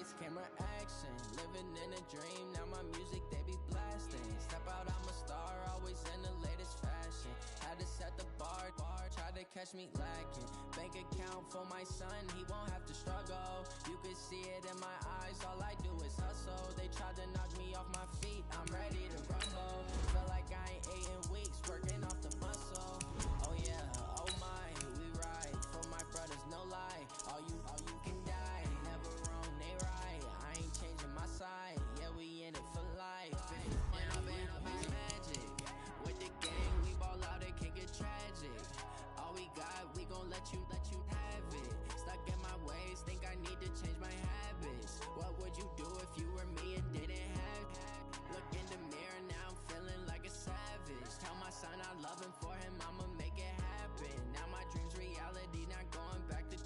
lights, camera action. Living in a dream, now my music they be blasting. Step out, I'm a star, always in the latest fashion. Had to set the bar, tried to catch me lacking. Bank account for my son, he won't have to struggle. You can see it in my eyes, all I do is hustle. They tried to knock me off my feet, I'm ready to rumble. Feel like I ain't ate in weeks, working off the muscle. Oh yeah, oh my, we ride for my brothers, no lie. All you can die, never wrong, they right. I ain't changing my side, yeah, we in it for life. And I've been magic with the gang, we ball out, it can get tragic. All we got, we gon' let you have it. Stuck in my ways, think I need to change my habits. What would you do if you were me and didn't have it? Look in the mirror, now I'm feeling like a savage. Tell my son I love him, for him I'ma make it happen. Now my dream's reality, not going back to.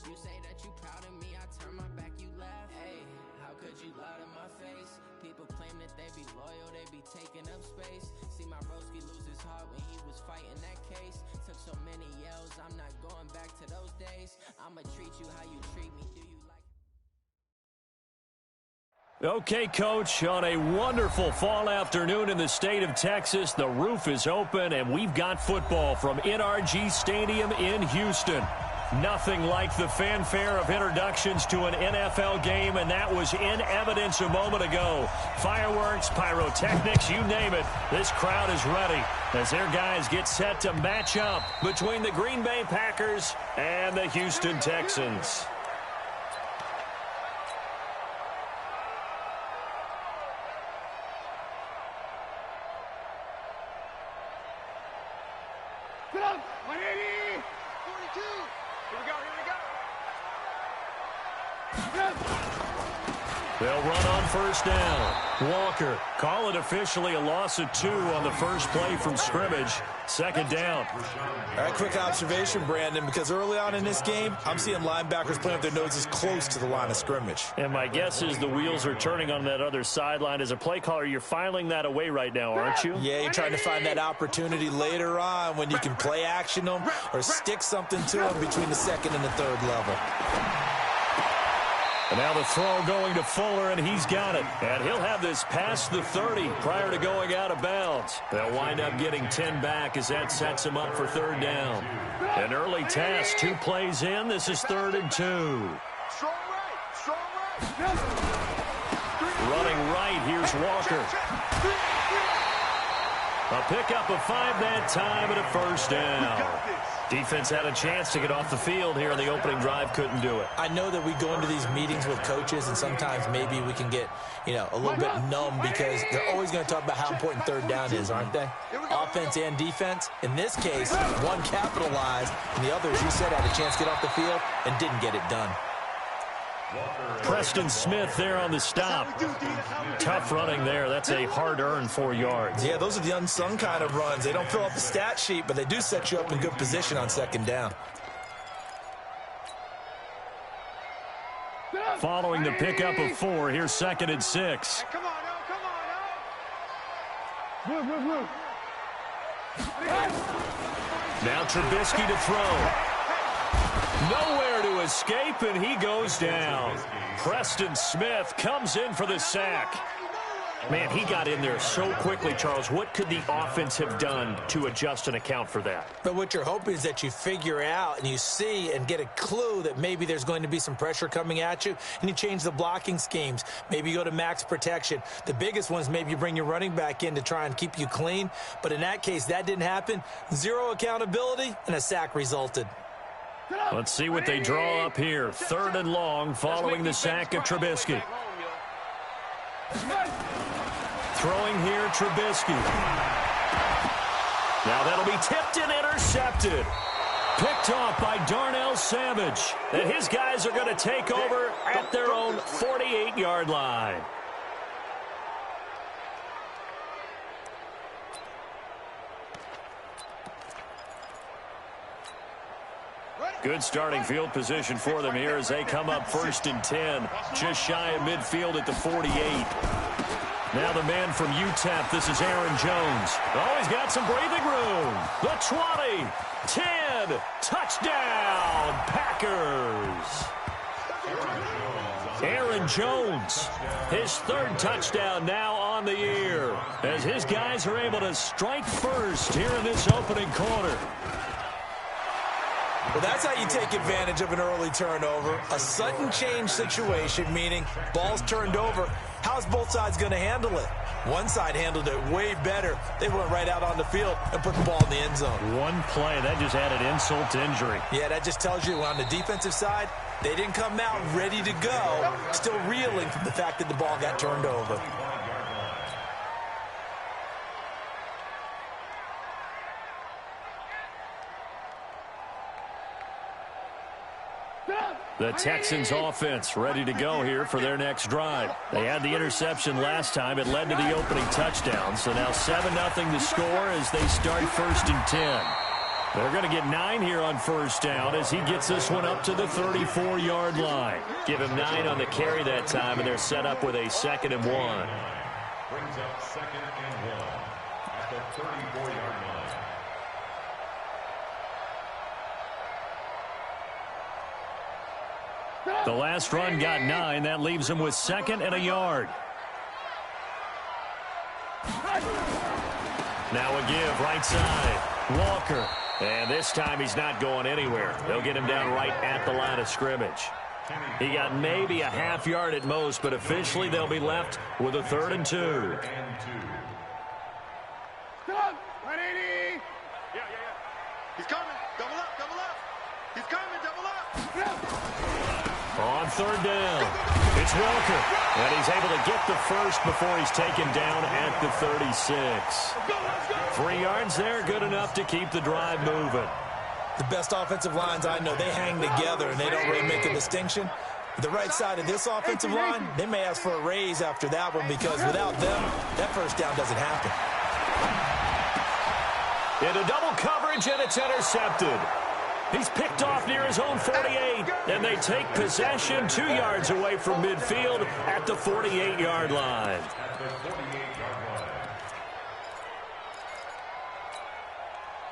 You say that you proud of me, I turn my back, you laugh. Hey, how could you lie to my face? People claim that they be loyal, they be taking up space. See my broski lose his heart when he was fighting that case. Took so many yells, I'm not going back to those days. I'ma treat you how you treat me, do you like? Okay, Coach, on a wonderful fall afternoon in the state of Texas, the roof is open, and we've got football from NRG Stadium in Houston. Nothing like the fanfare of introductions to an NFL game, and that was in evidence a moment ago. Fireworks, pyrotechnics, you name it. This crowd is ready as their guys get set to match up between the Green Bay Packers and the Houston Texans. Get up! 180! 42! Here we go, here we go! They'll run on first down. Walker, call it officially a loss of 2 on the first play from scrimmage. Second down. All right, quick observation, Brandon, because early on in this game, I'm seeing linebackers playing with their noses close to the line of scrimmage. And my guess is the wheels are turning on that other sideline. As a play caller, you're filing that away right now, aren't you? Yeah, you're trying to find that opportunity later on when you can play action them or stick something to them between the second and the third level. And now the throw going to Fuller, and he's got it. And he'll have this past the 30 prior to going out of bounds. They'll wind up getting 10 back as that sets him up for third down. An early test, 2 plays in. This is 3rd and 2. Strong right, strong right. Running right, here's Walker. A pickup of 5 that time and a first down. Defense had a chance to get off the field here in the opening drive, couldn't do it. I know that we go into these meetings with coaches, and sometimes maybe we can get, a little bit numb because they're always going to talk about how important third down is, aren't they? Offense and defense. In this case, one capitalized, and the other, as you said, had a chance to get off the field and didn't get it done. Preston Smith there on the stop. Tough running there. That's a hard-earned 4 yards. Yeah, those are the unsung kind of runs. They don't fill up the stat sheet, but they do set you up in good position on second down. Following the pickup of 4, here's 2nd and 6. Come on, now, come on, now. Now Trubisky to throw. Nowhere to escape, and he goes down. Preston Smith comes in for the sack. Man, he got in there so quickly, Charles. What could the offense have done to adjust and account for that? But what you're hoping is that you figure out and you see and get a clue that maybe there's going to be some pressure coming at you, and you change the blocking schemes. Maybe you go to max protection. The biggest one is maybe you bring your running back in to try and keep you clean. But in that case, that didn't happen. 0 accountability, and a sack resulted. Let's see what they draw up here. 3rd and long following the sack of Trubisky. Throwing here, Trubisky. Now that'll be tipped and intercepted. Picked off by Darnell Savage. And his guys are going to take over at their own 48-yard line. Good starting field position for them here as they come up 1st and 10. Just shy of midfield at the 48. Now the man from UTEP, this is Aaron Jones. Oh, he's got some breathing room. The 20, 10, touchdown, Packers. Aaron Jones, his third touchdown now on the year, as his guys are able to strike first here in this opening quarter. Well, that's how you take advantage of an early turnover. A sudden change situation, meaning ball's turned over. How's both sides going to handle it? One side handled it way better. They went right out on the field and put the ball in the end zone. One play, that just added insult to injury. Yeah, that just tells you on the defensive side, they didn't come out ready to go, still reeling from the fact that the ball got turned over. The Texans offense ready to go here for their next drive. They had the interception last time. It led to the opening touchdown. So now 7-0 the score as they start 1st and 10. They're going to get 9 here on first down as he gets this one up to the 34-yard line. Give him 9 on the carry that time, and they're set up with a 2nd and 1. Brings up 2nd and 1 at the 34-yard line. The last run got 9. That leaves him with 2nd and a yard. Now a give right side. Walker. And this time he's not going anywhere. They'll get him down right at the line of scrimmage. He got maybe a half yard at most, but officially they'll be left with a 3rd and 2. Stop! 180! Yeah. He's coming. Double up. He's coming, double up. On 3rd down, it's Walker, and he's able to get the first before he's taken down at the 36. 3 yards there, good enough to keep the drive moving. The best offensive lines I know, they hang together and they don't really make a distinction. The right side of this offensive line, they may ask for a raise after that one because without them, that first down doesn't happen. Into double coverage, and it's intercepted. He's picked off near his own 48, and they take possession 2 yards away from midfield at the 48-yard line.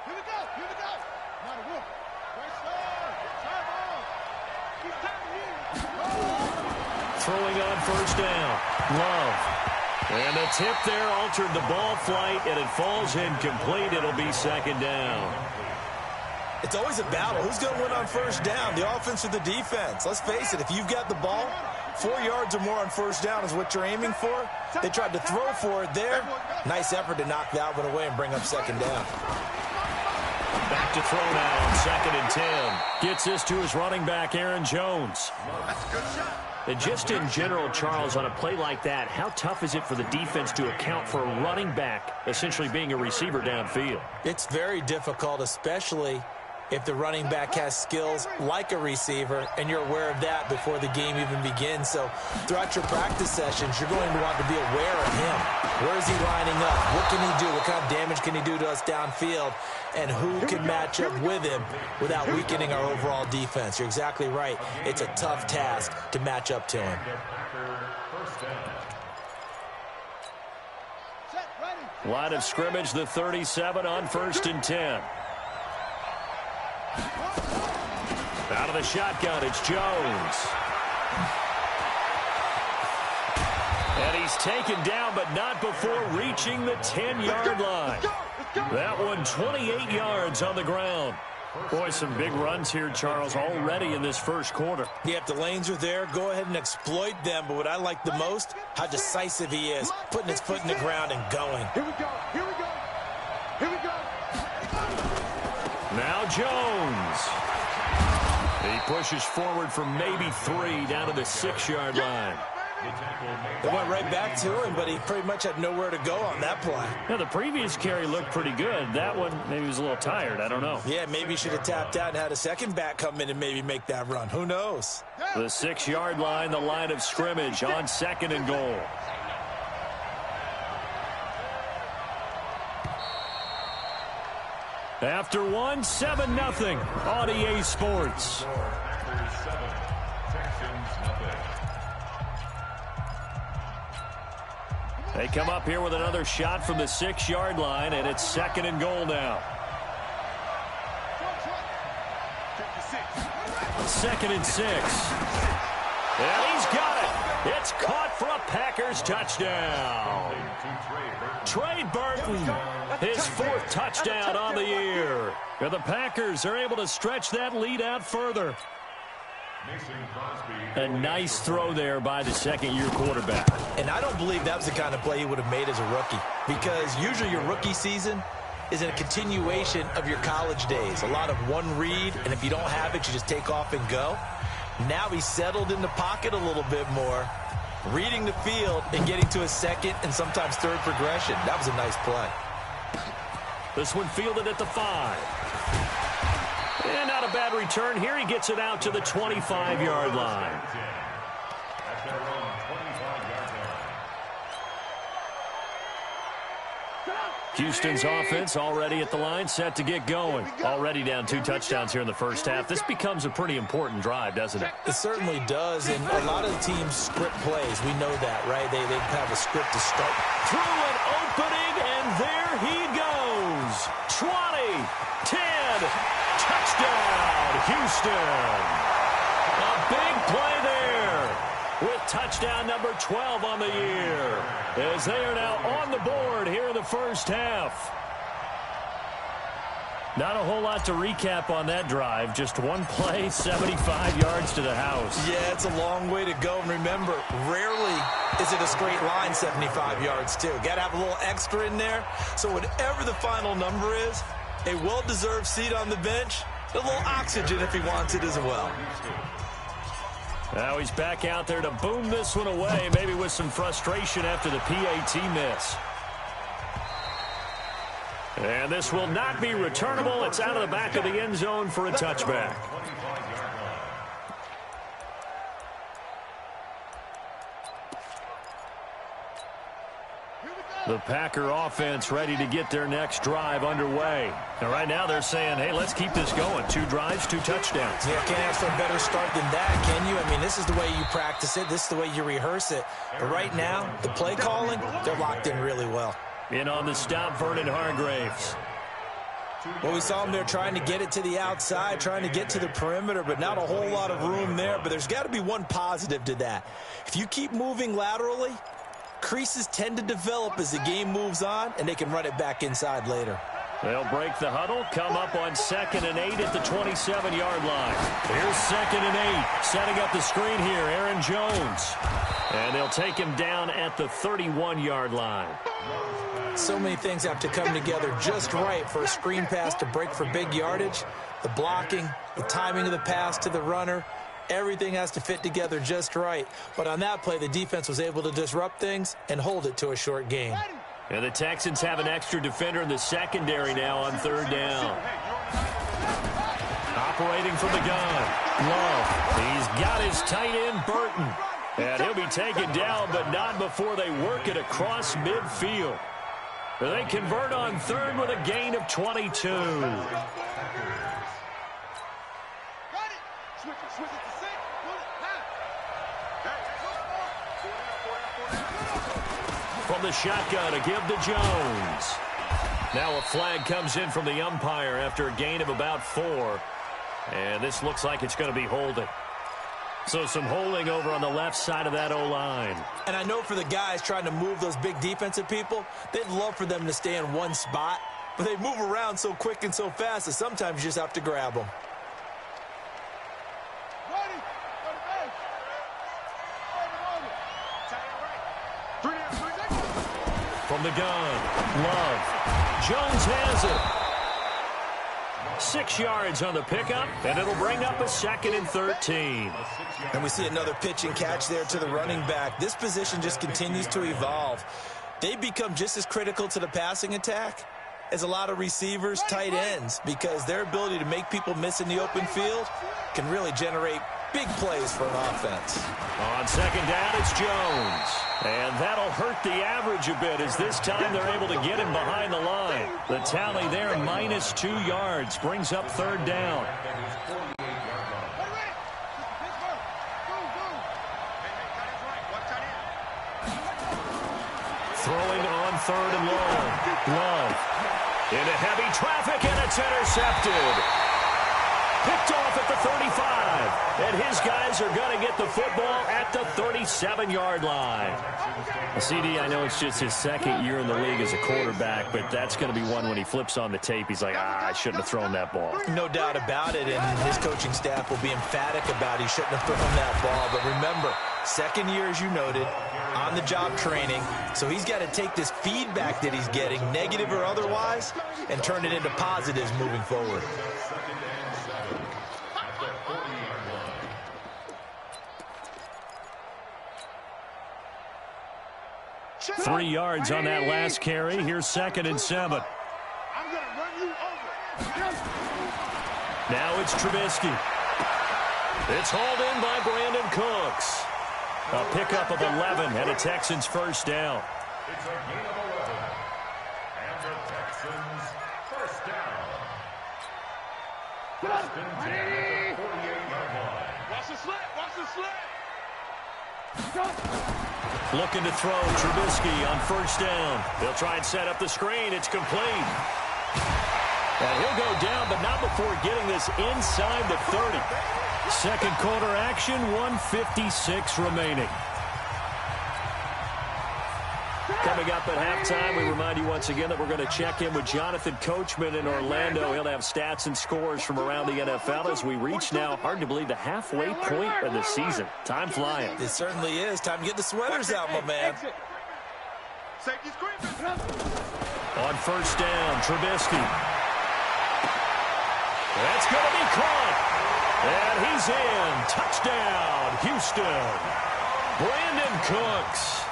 Here we go. Not a whoop. Throwing on first down, Love. And the tip there altered the ball flight, and it falls incomplete. It'll be 2nd down. It's always a battle. Who's going to win on first down, the offense or the defense? Let's face it, if you've got the ball, 4 yards or more on first down is what you're aiming for. They tried to throw for it there. Nice effort to knock that one away and bring up 2nd down. Back to throw now on 2nd and 10. Gets this to his running back, Aaron Jones. That's a good shot. And just in general, Charles, on a play like that, how tough is it for the defense to account for a running back essentially being a receiver downfield? It's very difficult, especially if the running back has skills like a receiver, and you're aware of that before the game even begins. So throughout your practice sessions, you're going to want to be aware of him. Where is he lining up? What can he do? What kind of damage can he do to us downfield? And who can match up with him without weakening our overall defense? You're exactly right. It's a tough task to match up to him. Line of scrimmage, the 37 on 1st and 10. Out of the shotgun, it's Jones. And he's taken down, but not before reaching the 10-yard line. That one 28 yards on the ground. Boy, some big runs here, Charles, already in this first quarter. Yeah, if the lanes are there, go ahead and exploit them. But what I like the most, how decisive he is, putting his foot in the ground and going. Here we go. Now Jones. He pushes forward for maybe 3 down to the 6-yard line. They went right back to him, but he pretty much had nowhere to go on that play. Now, the previous carry looked pretty good. That one, maybe he was a little tired. I don't know. Yeah, maybe he should have tapped out and had a second back come in and maybe make that run. Who knows? The 6-yard line, the line of scrimmage on 2nd and goal. After one, 7-0 on EA Sports. They come up here with another shot from the 6-yard line, and it's 2nd and goal now. 2nd and 6. And he's got it. first touchdown. Trey Burton, his 4th touchdown on the year. And the Packers are able to stretch that lead out further. A nice throw there by the second-year quarterback. And I don't believe that was the kind of play he would have made as a rookie, because usually your rookie season is a continuation of your college days. A lot of one read, and if you don't have it, you just take off and go. Now he's settled in the pocket a little bit more, reading the field and getting to a second and sometimes third progression. That was a nice play. This one fielded at the 5. And not a bad return here. He gets it out to the 25-yard line. Houston's offense already at the line, set to get going. Already down 2 touchdowns here in the first half. This becomes a pretty important drive, doesn't it? It certainly does, and a lot of the teams script plays. We know that, right? They have a script to start. Through an opening, and there he goes. 20, 10, touchdown, Houston. A big play there with touchdown number 12 on the year, as they are now on the board here in the first half. Not a whole lot to recap on that drive. Just one play, 75 yards to the house. Yeah, it's a long way to go. And remember, rarely is it a straight line 75 yards, too. Got to have a little extra in there. So whatever the final number is, a well-deserved seat on the bench, a little oxygen if he wants it as well. Now he's back out there to boom this one away, maybe with some frustration after the PAT miss. And this will not be returnable. It's out of the back of the end zone for a touchback. The Packer offense ready to get their next drive underway. And right now they're saying, hey, let's keep this going. 2 drives, 2 touchdowns. Yeah, can't ask for a better start than that, can you? I mean, this is the way you practice it. This is the way you rehearse it. But right now, the play calling, they're locked in really well. In on the stop, Vernon Hargraves. Well, we saw him there trying to get it to the outside, trying to get to the perimeter, but not a whole lot of room there. But there's got to be one positive to that. If you keep moving laterally, creases tend to develop as the game moves on, and they can run it back inside later. They'll break the huddle, come up on 2nd and 8 at the 27-yard line. Here's 2nd and 8, setting up the screen here, Aaron Jones. And they'll take him down at the 31-yard line. So many things have to come together just right for a screen pass to break for big yardage. The blocking, the timing of the pass to the runner, everything has to fit together just right. But on that play, the defense was able to disrupt things and hold it to a short gain. And the Texans have an extra defender in the secondary now on 3rd down. Operating from the gun, Love. He's got his tight end, Burton. And he'll be taken down, but not before they work it across midfield. They convert on 3rd with a gain of 22. From the shotgun to give to Jones. Now a flag comes in from the umpire after a gain of about 4. And this looks like it's going to be holding. So some holding over on the left side of that O-line. And I know for the guys trying to move those big defensive people, they'd love for them to stay in one spot. But they move around so quick and so fast that sometimes you just have to grab them. From the gun, Love. Jones has it. 6 yards on the pickup, and it'll bring up a 2nd and 13. And we see another pitch and catch there to the running back. This position just continues to evolve. They become just as critical to the passing attack as a lot of receivers, tight ends, because their ability to make people miss in the open field can really generate big plays for an offense. On 2nd down, it's Jones. And that'll hurt the average a bit, as this time they're able to get him behind the line. The tally there, -2 yards, brings up 3rd down. Throwing on 3rd and long. Love into heavy traffic, and it's intercepted. Picked off at the 35. And his guys are going to get the football at the 37-yard line. Well, CD, I know it's just his second year in the league as a quarterback, but that's going to be one when he flips on the tape. He's like, I shouldn't have thrown that ball. No doubt about it, and his coaching staff will be emphatic about he shouldn't have thrown that ball. But remember, second year, as you noted, on-the-job training, so he's got to take this feedback that he's getting, negative or otherwise, and turn it into positives moving forward. 3 yards on that last carry. Here's 2nd and 7. I'm going to run you over. Now it's Trubisky. It's hauled in by Brandon Cooks. A pickup of 11 and a Texans first down. It's a gain of 11. And the Texans first down. First and 10 at the 48-yard line. Watch the slant. Watch the slant. Looking to throw Trubisky on first down. They'll try and set up the screen. It's complete. And he'll go down, but not before getting this inside the 30. Second quarter action, 1:56 remaining. Coming up at halftime, we remind you once again that we're going to check in with Jonathan Coachman in Orlando. He'll have stats and scores from around the NFL as we reach now, hard to believe, the halfway point of the season. Time flying. It certainly is. Time to get the sweaters out, my man. Safety screen. On first down, Trubisky. That's going to be caught. And he's in. Touchdown, Houston. Brandon Cooks.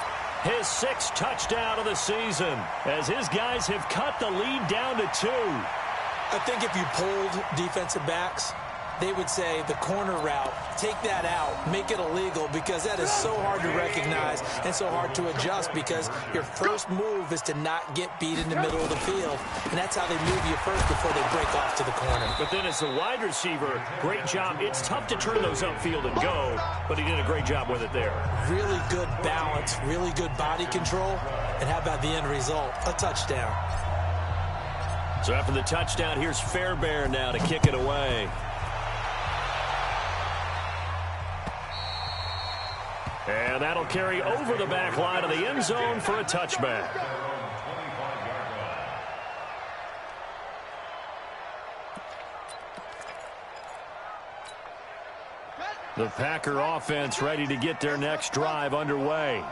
His 6th touchdown of the season as his guys have cut the lead down to 2. I think if you polled defensive backs, they would say the corner route, take that out, make it illegal, because that is so hard to recognize and so hard to adjust, because your first move is to not get beat in the middle of the field, and that's how they move you first before they break off to the corner. But then as the wide receiver, great job. It's tough to turn those upfield and go, but he did a great job with it there. Really good balance, really good body control, and how about the end result? A touchdown. So after the touchdown, here's Fairbairn now to kick it away. And that'll carry over the back line of the end zone for a touchback. The Packer offense ready to get their next drive underway.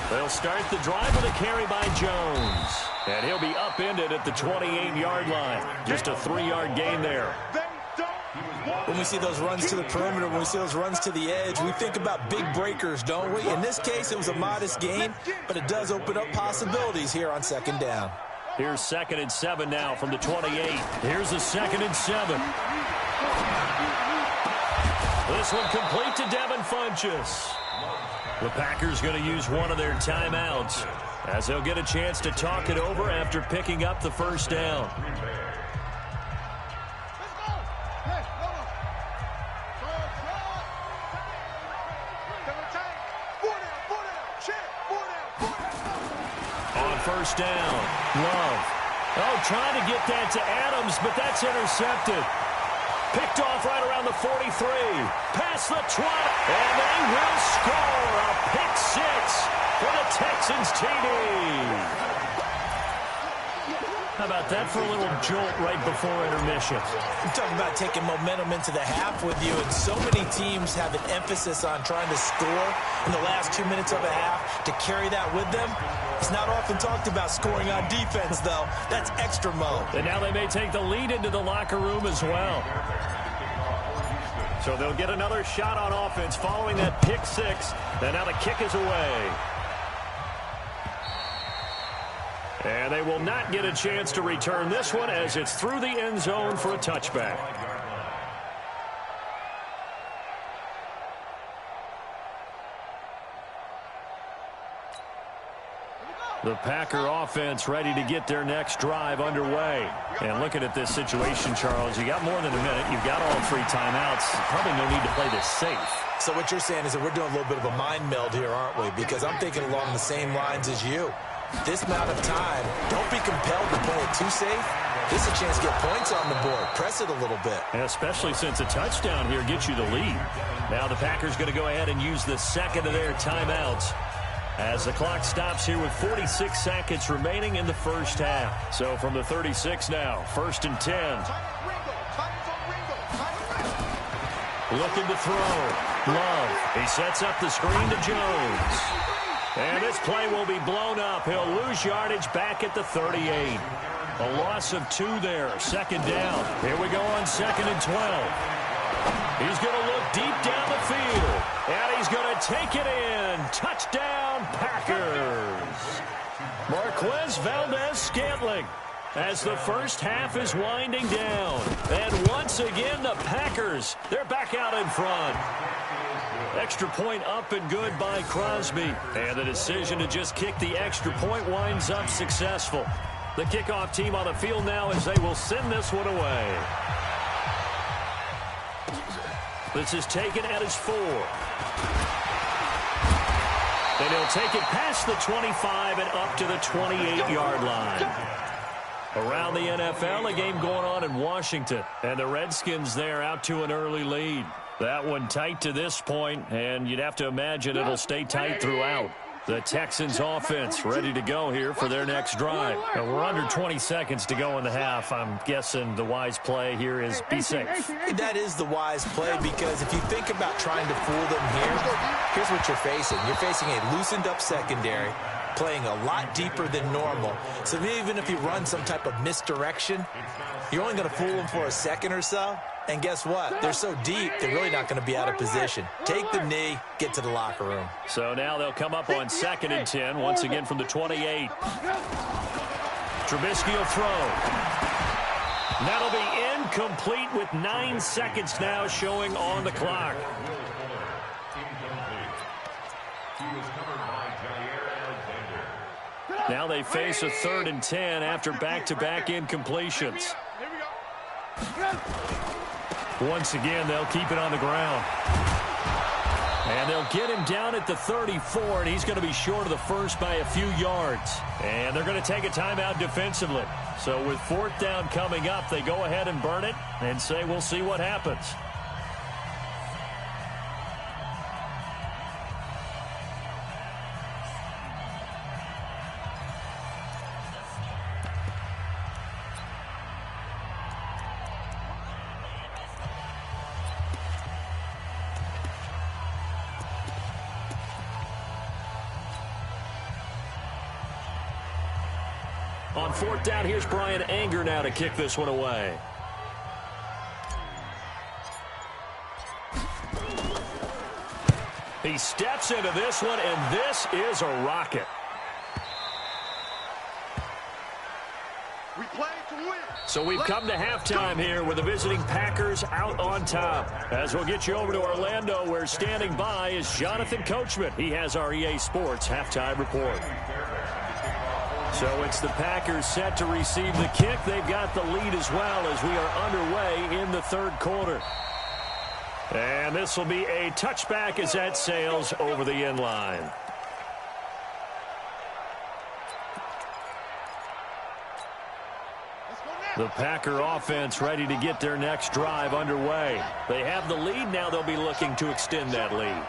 They'll start the drive with a carry by Jones. And he'll be upended at the 28-yard line. Just a 3-yard gain there. When we see those runs to the perimeter, when we see those runs to the edge, we think about big breakers, don't we? In this case, it was a modest gain, but it does open up possibilities here on second down. Here's 2nd and 7 now from the 28. Here's a 2nd and 7. This one complete to Devin Funchess. The Packers going to use one of their timeouts as they'll get a chance to talk it over after picking up the first down. First down. Love. Oh, trying to get that to Adams, but that's intercepted. Picked off right around the 43. Past the 20. And they will score a pick 6 for the Texans TD. How about that for a little jolt right before intermission? I'm talking about taking momentum into the half with you, and so many teams have an emphasis on trying to score in the last 2 minutes of a half to carry that with them. It's not often talked about scoring on defense, though. That's extra mode. And now they may take the lead into the locker room as well. So they'll get another shot on offense following that pick 6. And now the kick is away. And they will not get a chance to return this one as it's through the end zone for a touchback. The Packer offense ready to get their next drive underway. And looking at this situation, Charles, you got more than a minute. You've got all 3 timeouts. Probably no need to play this safe. So what you're saying is that we're doing a little bit of a mind meld here, aren't we? Because I'm thinking along the same lines as you. this amount of time, don't be compelled to play it too safe. This is a chance to get points on the board. Press it a little bit. And especially since a touchdown here gets you the lead. Now the Packers going to go ahead and use the second of their timeouts as the clock stops here with 46 seconds remaining in the first half. So from the 36 now, 1st and 10. Looking to throw. Love. He sets up the screen to Jones. And this play will be blown up. He'll lose yardage back at the 38. A loss of 2 there. 2nd down. Here we go on 2nd and 12. He's going to look deep down the field. And he's going to take it in. Touchdown, Packers. Marquez Valdez-Scantling as the first half is winding down. And once again, the Packers, they're back out in front. Extra point up and good by Crosby. And the decision to just kick the extra point winds up successful. The kickoff team on the field now as they will send this one away. This is taken at his 4. And he'll take it past the 25 and up to the 28-yard line. Around the NFL, a game going on in Washington. And the Redskins there out to an early lead. That one tight to this point, and you'd have to imagine it'll stay tight throughout. The Texans offense ready to go here for their next drive. And we're under 20 seconds to go in the half. I'm guessing the wise play here is be safe. That is the wise play, because if you think about trying to fool them here, here's what you're facing. You're facing a loosened up secondary, playing a lot deeper than normal. So even if you run some type of misdirection, you're only going to fool them for a second or so. And guess what? They're so deep, they're really not going to be out of position. Take the knee, get to the locker room. So now they'll come up on 2nd and 10, once again from the 28. Trubisky will throw. That'll be incomplete with 9 seconds now showing on the clock. Now they face a 3rd and 10 after back-to-back incompletions. Once again, they'll keep it on the ground. And they'll get him down at the 34, and he's going to be short of the first by a few yards. And they're going to take a timeout defensively. So with 4th down coming up, they go ahead and burn it and say we'll see what happens. On 4th down, here's Brian Anger now to kick this one away. He steps into this one, and this is a rocket. We play to win. So we've come to halftime here with the visiting Packers out on top. As we'll get you over to Orlando, where standing by is Jonathan Coachman. He has our EA Sports halftime report. So it's the Packers set to receive the kick. They've got the lead as well as we are underway in the 3rd quarter. And this will be a touchback as that sails over the end line. The Packer offense ready to get their next drive underway. They have the lead. Now they'll be looking to extend that lead.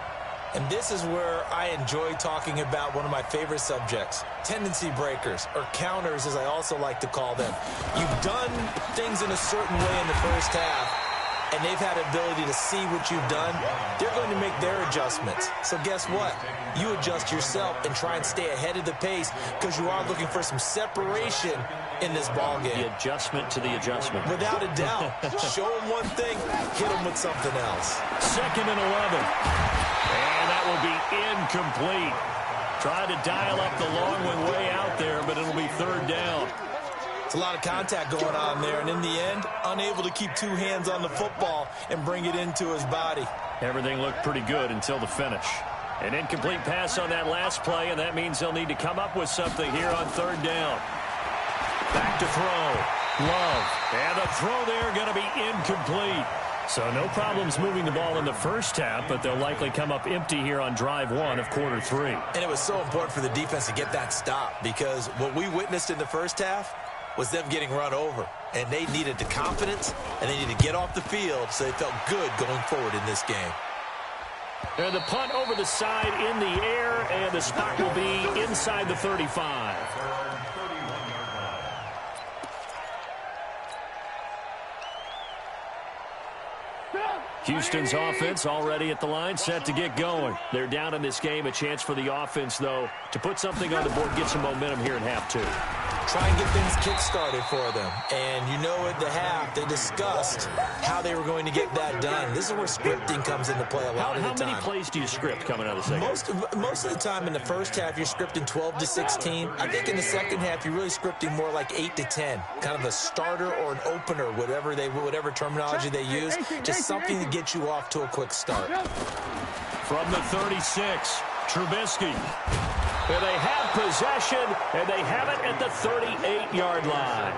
And this is where I enjoy talking about one of my favorite subjects, tendency breakers, or counters as I also like to call them. You've done things in a certain way in the first half, and they've had ability to see what you've done. They're going to make their adjustments. So guess what? You adjust yourself and try and stay ahead of the pace, because you are looking for some separation in this ball game. The adjustment to the adjustment. Without a doubt. Show them one thing, hit them with something else. 2nd and 11. And that will be incomplete. Tried to dial up the long one way out there, but it'll be 3rd down. It's a lot of contact going on there, and in the end, unable to keep 2 hands on the football and bring it into his body. Everything looked pretty good until the finish. An incomplete pass on that last play, and that means they'll need to come up with something here on 3rd down. Back to throw. Love. And the throw there going to be incomplete. So no problems moving the ball in the first half, but they'll likely come up empty here on drive one of quarter three. And it was so important for the defense to get that stop, because what we witnessed in the first half was them getting run over. And they needed the confidence, and they needed to get off the field so they felt good going forward in this game. And the punt over the side in the air, and the spot will be inside the 35. Houston's offense already at the line, set to get going. They're down in this game. A chance for the offense, though, to put something on the board, get some momentum here in half two. Try and get things kick-started for them. And you know at the half, they discussed how they were going to get that done. This is where scripting comes into play a lot of the time. How many plays do you script coming out of the second? Most of the time in the first half, you're scripting 12 to 16. I think in the second half, you're really scripting more like 8 to 10. Kind of a starter or an opener, whatever terminology they use. Just something to get you off to a quick start. From the 36, Trubisky. And they have possession, and they have it at the 38-yard line.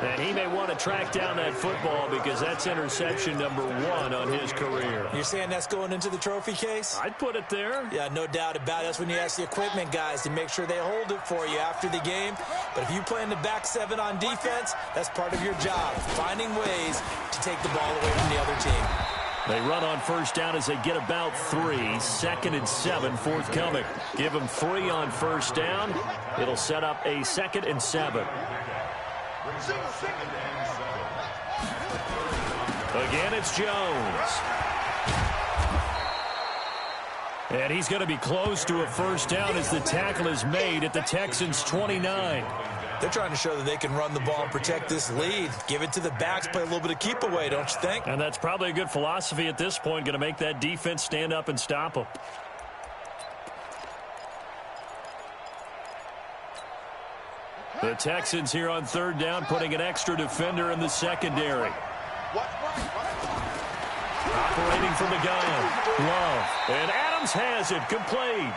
And he may want to track down that football because that's interception number 1 on his career. You're saying that's going into the trophy case? I'd put it there. Yeah, no doubt about it. That's when you ask the equipment guys to make sure they hold it for you after the game. But if you play in the back 7 on defense, that's part of your job, finding ways to take the ball away from the other team. They run on first down as they get about 3. 2nd and 7 forthcoming. Give them 3 on first down. It'll set up a 2nd and 7. Again, it's Jones. And he's going to be close to a first down as the tackle is made at the Texans' 29. They're trying to show that they can run the ball and protect this lead. Give it to the backs, play a little bit of keep away, don't you think? And that's probably a good philosophy at this point, going to make that defense stand up and stop them. The Texans here on third down, putting an extra defender in the secondary. Operating from the gun, Love. And Adams has it, complete.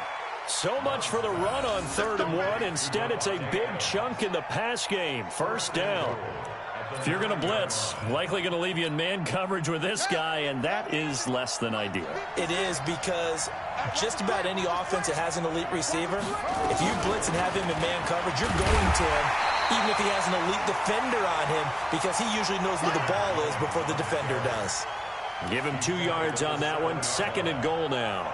So much for the run on 3rd and 1. Instead, it's a big chunk in the pass game. First down. If you're going to blitz, likely going to leave you in man coverage with this guy, and that is less than ideal. It is, because just about any offense that has an elite receiver, if you blitz and have him in man coverage, you're going to him, even if he has an elite defender on him, because he usually knows where the ball is before the defender does. Give him 2 yards on that one. 2nd and goal now.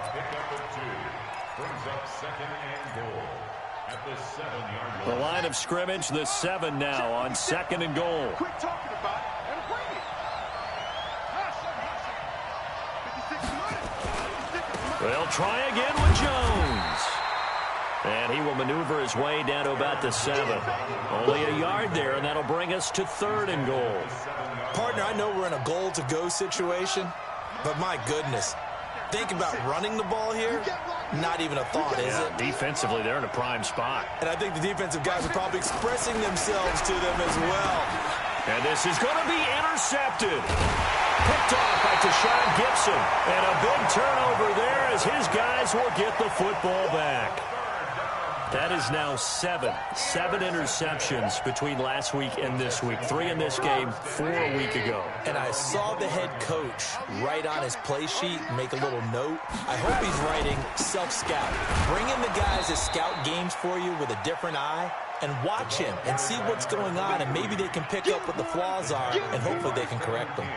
Brings up 2nd and goal at the 7-yard line. The line of scrimmage, the 7 now on 2nd and goal. Quit talking about it and bring it. They'll try again with Jones. And he will maneuver his way down to about the 7. Only a yard there, and that'll bring us to 3rd and goal. Partner, I know we're in a goal-to-go situation, but my goodness, think about running the ball here. Not even a thought, is it? Defensively, they're in a prime spot. And I think the defensive guys are probably expressing themselves to them as well. And this is going to be intercepted. Picked off by Tashawn Gibson. And a big turnover there as his guys will get the football back. That is now 7 interceptions between last week and this week. 3 in this game, 4 a week ago. And I saw the head coach write on his play sheet, make a little note. I hope he's writing self-scout. Bring in the guys that scout games for you with a different eye and watch him and see what's going on, and maybe they can pick up what the flaws are, and hopefully they can correct them.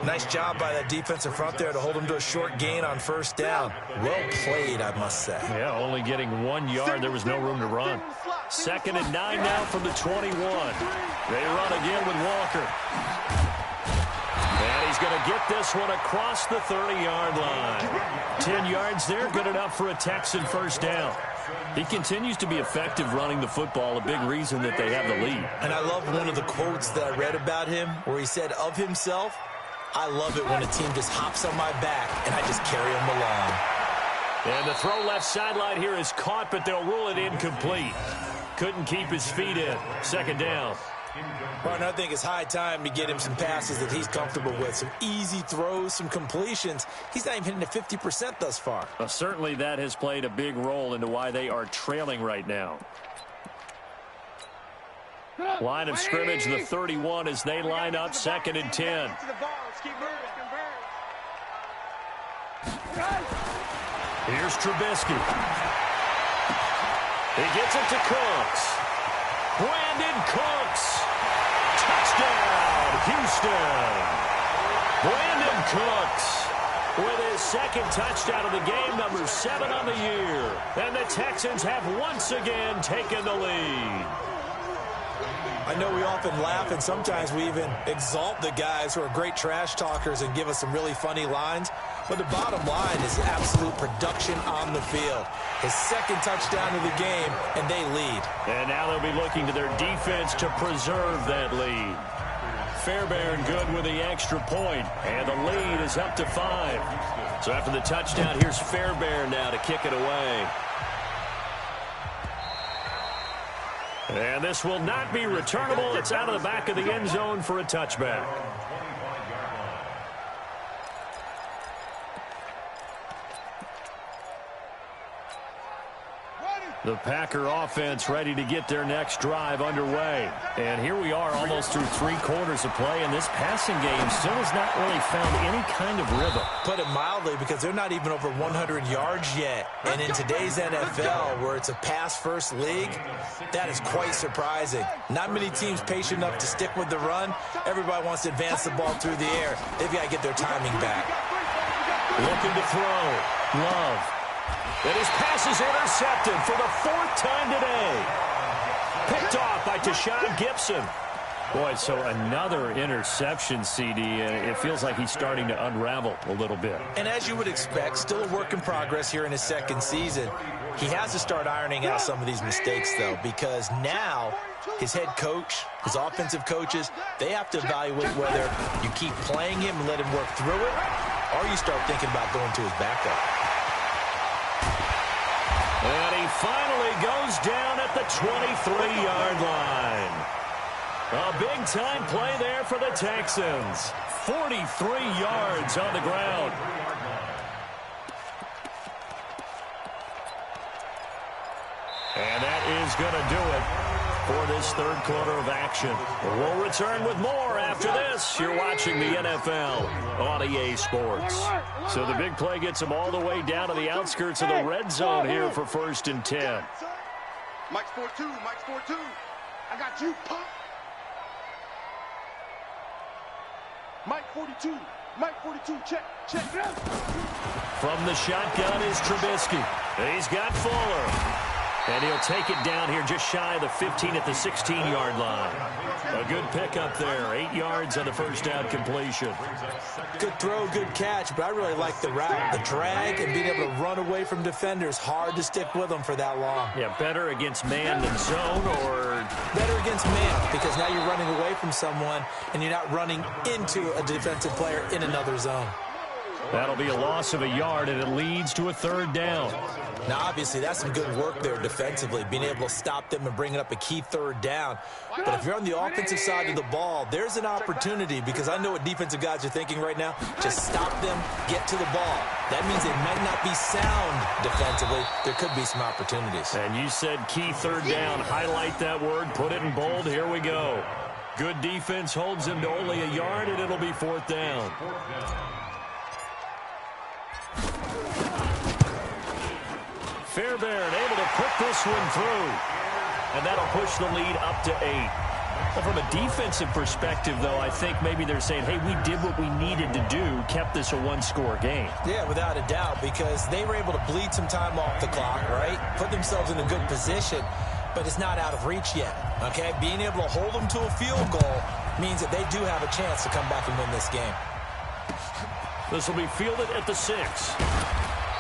Nice job by that defensive front there to hold them to a short gain on first down. Well played, I must say. Yeah, only getting 1 yard. There was no room to run. 2nd and 9 now from the 21. They run again with Walker. And he's going to get this one across the 30-yard line. 10 yards there, good enough for a Texan first down. He continues to be effective running the football, a big reason that they have the lead. And I love one of the quotes that I read about him where he said of himself, I love it when a team just hops on my back and I just carry them along. And the throw left sideline here is caught, but they'll rule it incomplete. Couldn't keep his feet in. 2nd down. Martin, I think it's high time to get him some passes that he's comfortable with. Some easy throws, some completions. He's not even hitting the 50% thus far. Well, certainly that has played a big role into why they are trailing right now. Line of scrimmage, the 31 as they line up 2nd and 10. Here's Trubisky. He gets it to Cooks. Brandon Cooks. Touchdown, Houston. Brandon Cooks with his 2nd touchdown of the game, number 7 on the year. And the Texans have once again taken the lead. I know we often laugh, and sometimes we even exalt the guys who are great trash talkers and give us some really funny lines. But the bottom line is absolute production on the field. His 2nd touchdown of the game, and they lead. And now they'll be looking to their defense to preserve that lead. Fairbairn good with the extra point, and the lead is up to 5. So after the touchdown, here's Fairbairn now to kick it away. And this will not be returnable. It's out of the back of the end zone for a touchback. The Packer offense ready to get their next drive underway. And here we are almost through 3 quarters of play, and this passing game still has not really found any kind of rhythm. Put it mildly, because they're not even over 100 yards yet. And in today's NFL, where it's a pass-first league, that is quite surprising. Not many teams patient enough to stick with the run. Everybody wants to advance the ball through the air. They've got to get their timing back. Looking to throw. Love. And his pass is intercepted for the 4th time today. Picked off by Tashawn Gibson. Boy, so another interception, CD, and it feels like he's starting to unravel a little bit. And as you would expect, still a work in progress here in his 2nd season. He has to start ironing out some of these mistakes, though, because now his head coach, his offensive coaches, they have to evaluate whether you keep playing him and let him work through it, or you start thinking about going to his backup. And he finally goes down at the 23-yard line. A big-time play there for the Texans. 43 yards on the ground. And that is going to do it for this 3rd quarter of action. We'll return with more after this. You're watching the NFL on EA Sports. So the big play gets them all the way down to the outskirts of the red zone here for 1st and 10. Mike's 4-2, Mike's 4-2. I got you, pop. Mike 42, Mike 42, check. From the shotgun is Trubisky. He's got Fuller. And he'll take it down here just shy of the 15 at the 16-yard line. A good pickup there. 8 yards on the 1st down completion. Good throw, good catch, but I really like the route, the drag, and being able to run away from defenders. Hard to stick with them for that long. Yeah, better against man than zone, or? Better against man, because now you're running away from someone, and you're not running into a defensive player in another zone. That'll be a loss of a yard, and it leads to a 3rd down. Now, obviously, that's some good work there defensively, being able to stop them and bringing up a key 3rd down. But if you're on the offensive side of the ball, there's an opportunity, because I know what defensive guys are thinking right now. Just stop them, get to the ball. That means they might not be sound defensively. There could be some opportunities. And you said key 3rd down. Highlight that word, put it in bold. Here we go. Good defense holds them to only a yard, and it'll be 4th down. Fairbairn able to put this one through. And that'll push the lead up to 8. Well, from a defensive perspective, though, I think maybe they're saying, hey, we did what we needed to do, kept this a 1-score game. Yeah, without a doubt, because they were able to bleed some time off the clock, right? Put themselves in a good position, but it's not out of reach yet, okay? Being able to hold them to a field goal means that they do have a chance to come back and win this game. This will be fielded at the 6.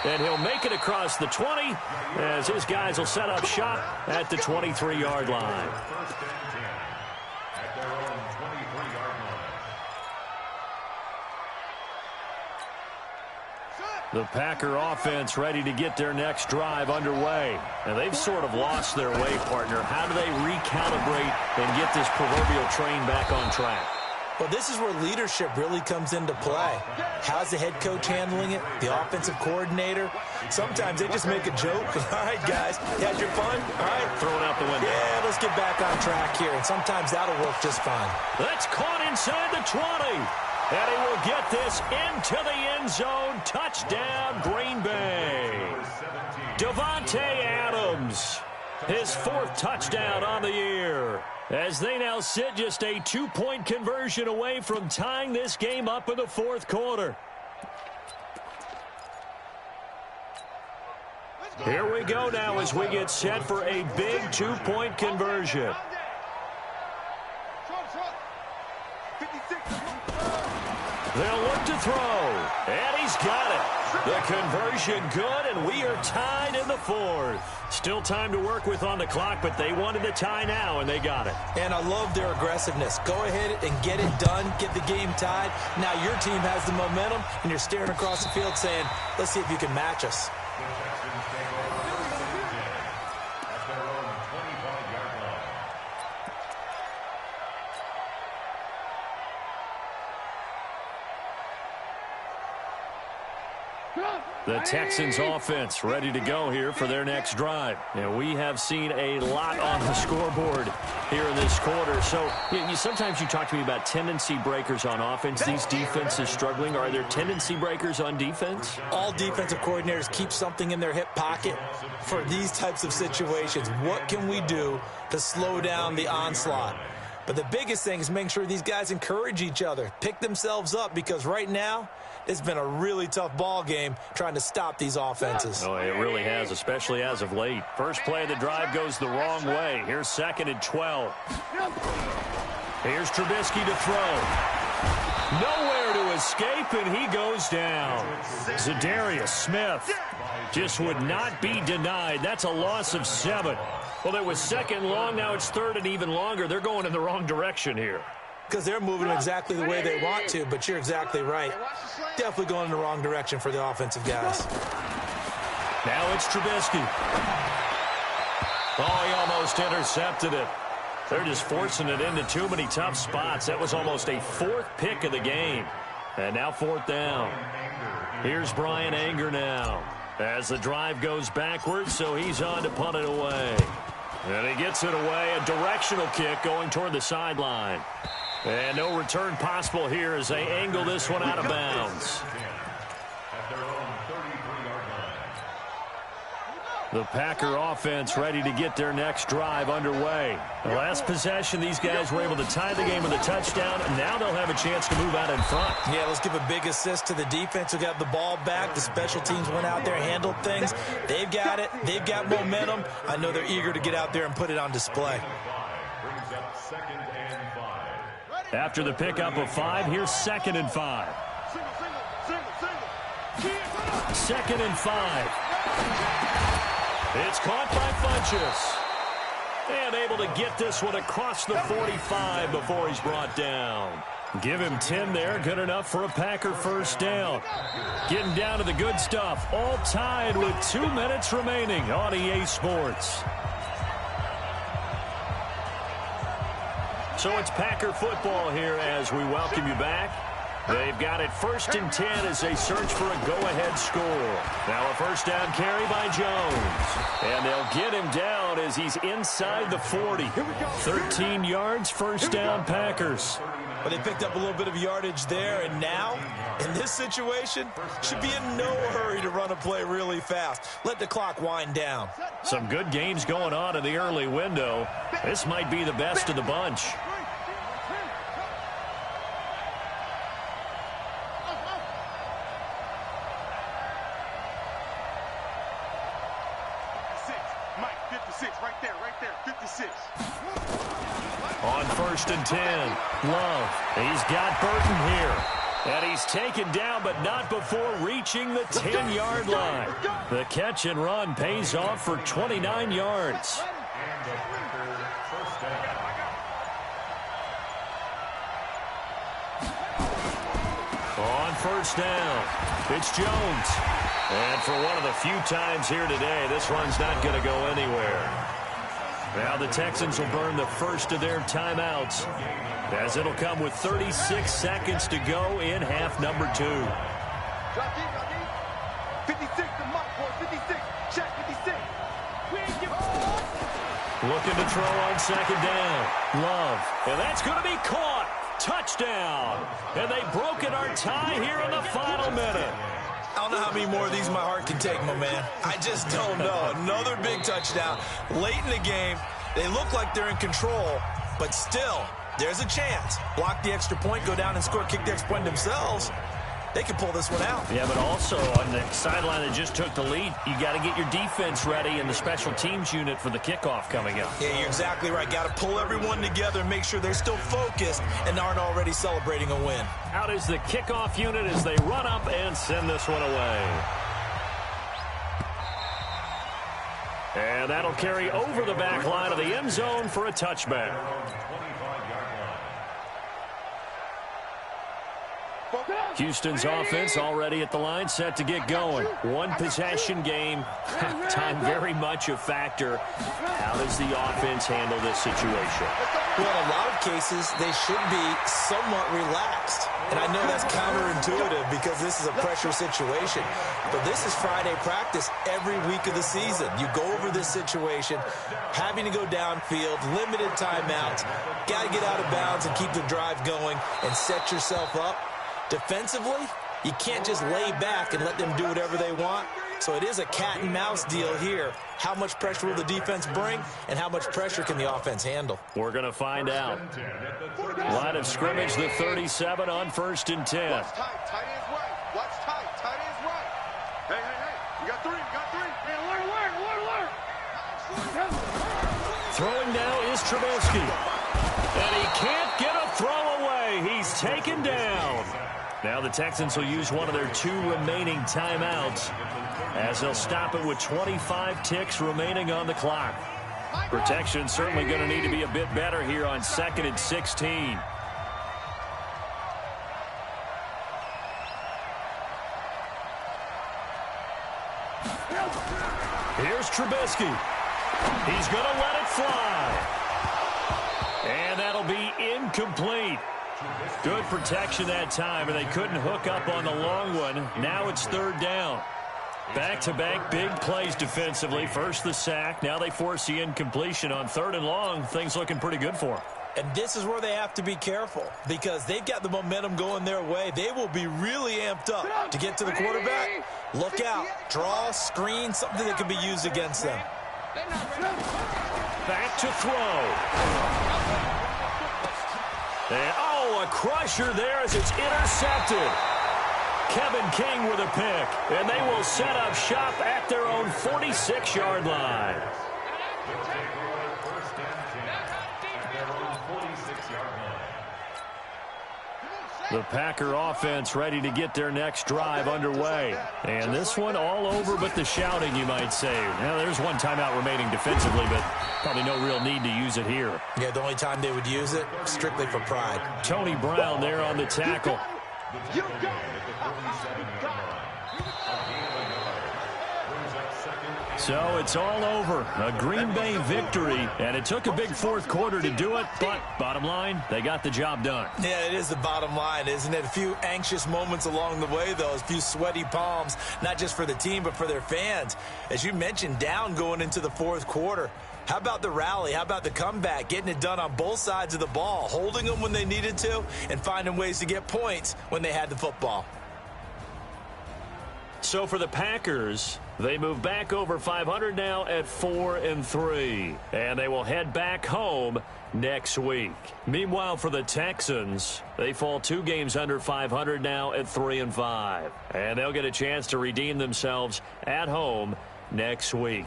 And he'll make it across the 20 as his guys will set up shop at the 23-yard line. The Packer offense ready to get their next drive underway. And they've sort of lost their way, partner. How do they recalibrate and get this proverbial train back on track? Well, this is where leadership really comes into play. How's the head coach handling it? The offensive coordinator? Sometimes they just make a joke. All right, guys, you had your fun? All right. Throw it out the window. Yeah, let's get back on track here, and sometimes that'll work just fine. That's caught inside the 20. And he will get this into the end zone. Touchdown, Green Bay. Davante Adams, his 4th touchdown on the year, as they now sit just a 2-point conversion away from tying this game up in the 4th quarter. Here we go now as we get set for a big 2-point conversion. They'll look to throw, and he's got it. The conversion good, and we are tied in the 4th. Still time to work with on the clock, but they wanted the tie now, and they got it. And I love their aggressiveness. Go ahead and get it done, get the game tied. Now your team has the momentum, and you're staring across the field saying, let's see if you can match us. The Texans offense ready to go here for their next drive. And we have seen a lot on the scoreboard here in this quarter. So sometimes you talk to me about tendency breakers on offense. These defenses struggling. Are there tendency breakers on defense? All defensive coordinators keep something in their hip pocket for these types of situations. What can we do to slow down the onslaught? But the biggest thing is making sure these guys encourage each other, pick themselves up, because right now it's been a really tough ball game trying to stop these offenses. Oh, it really has, especially as of late. First play of the drive goes the wrong way. Here's 2nd and 12. Here's Trubisky to throw. Nowhere to escape, and he goes down. Zadarius Smith just would not be denied. That's a loss of 7. Well, it was 2nd long. Now it's 3rd and even longer. They're going in the wrong direction here. Because they're moving exactly the way they want to, but you're exactly right. Definitely going in the wrong direction for the offensive guys. Now it's Trubisky. Oh, he almost intercepted it. They're just forcing it into too many tough spots. That was almost a 4th pick of the game. And now 4th down. Here's Brian Anger now as the drive goes backwards, so he's on to punt it away. And he gets it away. A directional kick going toward the sideline. And no return possible here as they angle this one out of bounds. The Packer offense ready to get their next drive underway. The last possession, these guys were able to tie the game with a touchdown, and now they'll have a chance to move out in front. Yeah, let's give a big assist to the defense who got the ball back. The special teams went out there, handled things. They've got it. They've got momentum. I know they're eager to get out there and put it on display. After the pickup of 5, here's 2nd and 5. 2nd and 5. It's caught by Funchess. And able to get this one across the 45 before he's brought down. Give him 10 there. Good enough for a Packer first down. Getting down to the good stuff. All tied with 2 minutes remaining on EA Sports. So it's Packer football here as we welcome you back. They've got it 1st and 10 as they search for a go-ahead score. Now a first down carry by Jones. And they'll get him down as he's inside the 40. 13 yards, first down Packers. But they picked up a little bit of yardage there, and now, in this situation, should be in no hurry to run a play really fast. Let the clock wind down. Some good games going on in the early window. This might be the best of the bunch. On 1st and 10, Love. He's got Burton here. And he's taken down, but not before reaching the 10-yard line. The catch and run pays off for 29 yards. On 1st down, it's Jones. And for one of the few times here today, this run's not going to go anywhere. Now the Texans will burn the first of their timeouts, as it'll come with 36 seconds to go in half number 2. Drop deep, 56 to Mark, boy, 56. Check 56. Looking to throw on second down. Love. And that's going to be caught. Touchdown. And they've broken our tie here in the final minute. I don't know how many more of these my heart can take, my man. I just don't know. Another big touchdown late in the game. They look like they're in control, but still, there's a chance. Block the extra point, go down and score, kick the extra point themselves. They can pull this one out. Yeah, but also on the sideline that just took the lead, you got to get your defense ready and the special teams unit for the kickoff coming up. Yeah, you're exactly right. Got to pull everyone together and make sure they're still focused and aren't already celebrating a win. Out is the kickoff unit as they run up and send this one away. And that'll carry over the back line of the end zone for a touchback. Houston's offense already at the line, set to get going. One possession game. Time very much a factor. How does the offense handle this situation? Well, in a lot of cases, they should be somewhat relaxed. And I know that's counterintuitive because this is a pressure situation. But this is Friday practice every week of the season. You go over this situation, having to go downfield, limited timeouts, got to get out of bounds and keep the drive going and set yourself up. Defensively, you can't just lay back and let them do whatever they want. So it is a cat and mouse deal here. How much pressure will the defense bring, and how much pressure can the offense handle? We're going to find out. Line of scrimmage, the 37 on 1st and 10. Watch tight, tight ends right. Watch tight, tight ends right. Hey. We got three, Hey, alert. Throwing now is Trubisky. And he can't get a throw away. He's taken down. Now the Texans will use one of their 2 remaining timeouts as they'll stop it with 25 ticks remaining on the clock. Protection certainly going to need to be a bit better here on 2nd and 16. Here's Trubisky. He's going to let it fly. And that'll be incomplete. Good protection that time, and they couldn't hook up on the long one. Now it's 3rd down. Back-to-back big plays defensively. First the sack. Now they force the incompletion on 3rd and long. Things looking pretty good for them. And this is where they have to be careful because they've got the momentum going their way. They will be really amped up to get to the quarterback. Look out. Draw, screen, something that can be used against them. Back to throw. And, a crusher there as it's intercepted. Kevin King with a pick, and they will set up shop at their own 46-yard line. The Packer offense ready to get their next drive underway. And this one all over but the shouting, you might say. Now, there's one timeout remaining defensively, but probably no real need to use it here. Yeah, the only time they would use it, strictly for pride. Tony Brown there on the tackle. So it's all over. A Green Bay victory, and it took a big 4th quarter to do it, but bottom line, they got the job done. Yeah, it is the bottom line, isn't it? A few anxious moments along the way, though, a few sweaty palms, not just for the team, but for their fans. As you mentioned, down going into the 4th quarter. How about the rally? How about the comeback? Getting it done on both sides of the ball, holding them when they needed to, and finding ways to get points when they had the football. So for the Packers, they move back over 500 now at 4-3, and they will head back home next week. Meanwhile, for the Texans, they fall 2 games under 500 now at 3-5, and they'll get a chance to redeem themselves at home next week.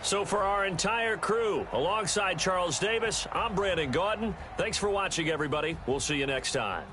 So for our entire crew, alongside Charles Davis, I'm Brandon Gaudin. Thanks for watching, everybody. We'll see you next time.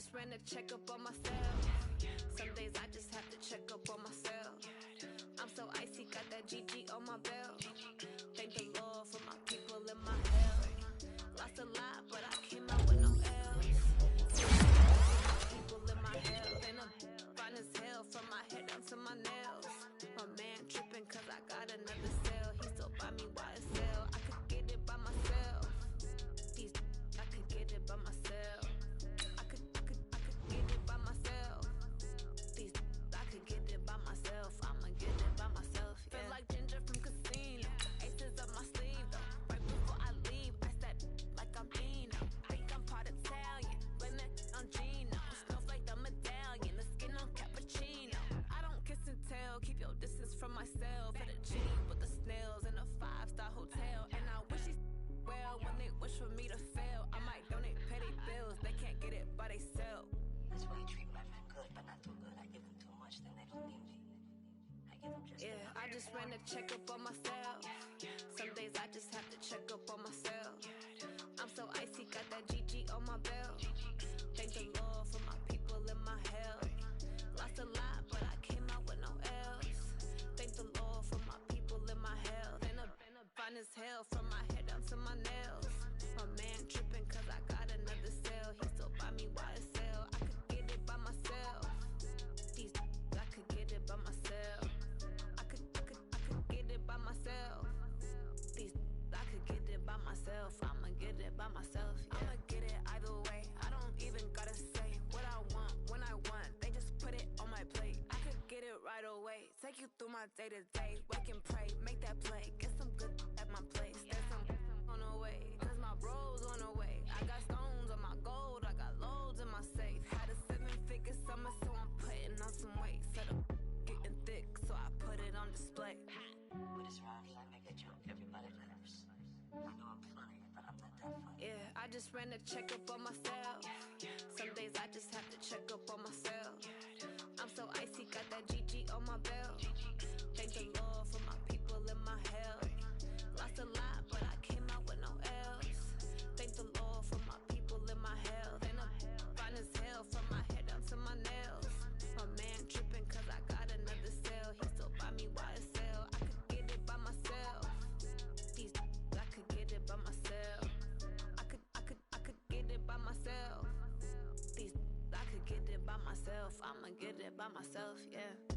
just ran a checkup on myself. Some days I just have to check up on myself. I'm so icy, got that GG on my belt. Thank the Lord for my people in my health. Lost a lot, but I came out with no L's. People in my health, and I'm fine as hell from my head down to my nails. My man tripping cause I got another sale. He still buy me YSL. I could get it by myself. These I could get it by myself. I could get it by myself. These I could get it by myself. I'ma get it by myself. Yeah. Feel like Ginger from Casino. Aces up my sleeve though. Right before I leave, I step like I'm Dino. Think I'm part Italian. Blame it on Gino. Smells like the medallion. The skin on cappuccino. I don't kiss and tell. Keep your distance from myself. At a G with the snails in a 5-star hotel. And I wish these well when they wish for me to fail. I might donate petty bills. They can't get it by they self. That's why you treat my friend good, but not too good. I give them too much, then they don't need me. I give them just enough. I just ran a checkup on myself. Some days I just have to check up on myself. I'm so icy, got that GG on my belt. Thank the Lord for my people in my health. Lost a lot, but I came out with no L's. Thank the Lord for my people in my health. And I'm fine as hell from my head down to my nails. My man tripping cause I got another sale. He still buy me YSL. I could get it by myself. These I could get it by myself. I could get it by myself. These I could get it by myself. I'ma get it by myself. Yeah. I'ma get it either way. I don't even gotta say what I want when I want. They just put it on my plate. I could get it right away. Take you through my day to day. Wake and pray, make that play. Get some good at my place. There's some on the way. Cause my bro's on the way. I got stones on my gold. I got loads in my safe. Had a 7-figure summer, so I'm putting on some weight. Set up getting thick, so I put it on display. With this rhyme, I make a joke, everybody laughs. I know I'm funny, but I'm not that funny. Yeah, I just ran a checkup on myself. Some days I just have to check up on myself. I'm so icy, got that GG on my belt. Thank the Lord for my people in my health. Lost a lot, but I came out with no L's. Thank the Lord for my people in my health. And I'm fine as hell from my head down to my nails. My man tripping cause I got another sale. He still buy me YSL. I could get it by myself. These I could get it by myself. I could get it by myself. These I could get it by myself. I'ma get it by myself, yeah.